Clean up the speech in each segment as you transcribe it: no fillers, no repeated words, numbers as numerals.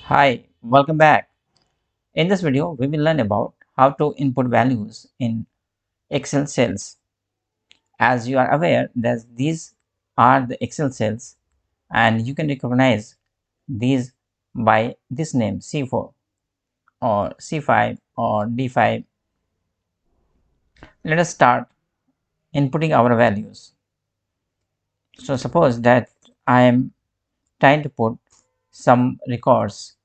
Hi, welcome back. In this video, we will learn about how to input values in Excel cells. As you are aware that these are the Excel cells and you can recognize these by this name C4 or C5 or D5. Let us start inputting our values. So suppose that I am trying to put some records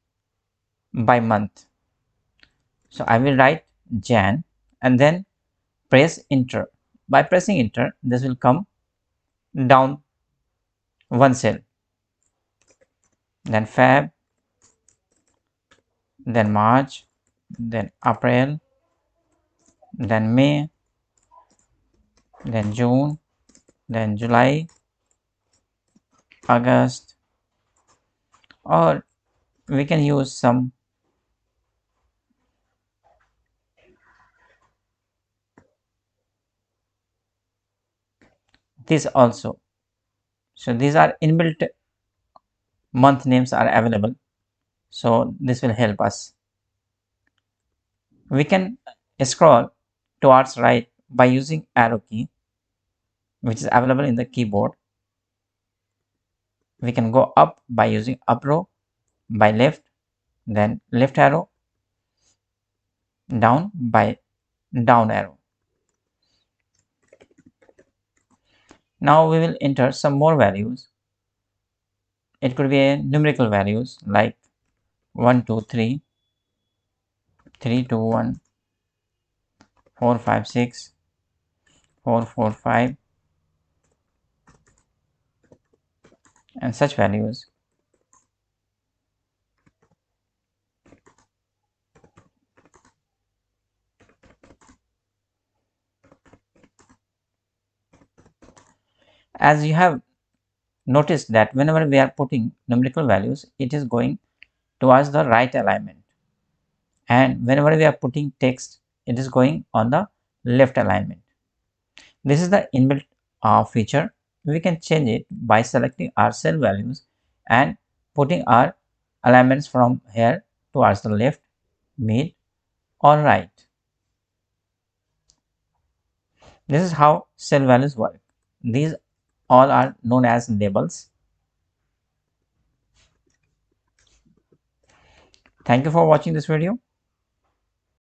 by month. So I will write Jan and then press enter. By pressing enter, this will come down one cell, then Feb, then March, then April, then May, then June, then July, August, or we can use some this also. So these are inbuilt month names are available. So this will help us. We can scroll towards right by using arrow key, which is available in the keyboard. We can go up by using up arrow, by left, then left arrow, down by down arrow. Now we will enter some more values. It could be a numerical values like 1 2 3, 3 2 1, 4 5 6, 4 4 5, and such values. As you have noticed that whenever we are putting numerical values, it is going towards the right alignment, and whenever we are putting text, it is going on the left alignment. This is the inbuilt feature. We can change it by selecting our cell values and putting our alignments from here towards the left, mid, or right. This is how cell values work. These all are known as labels. Thank you for watching this video.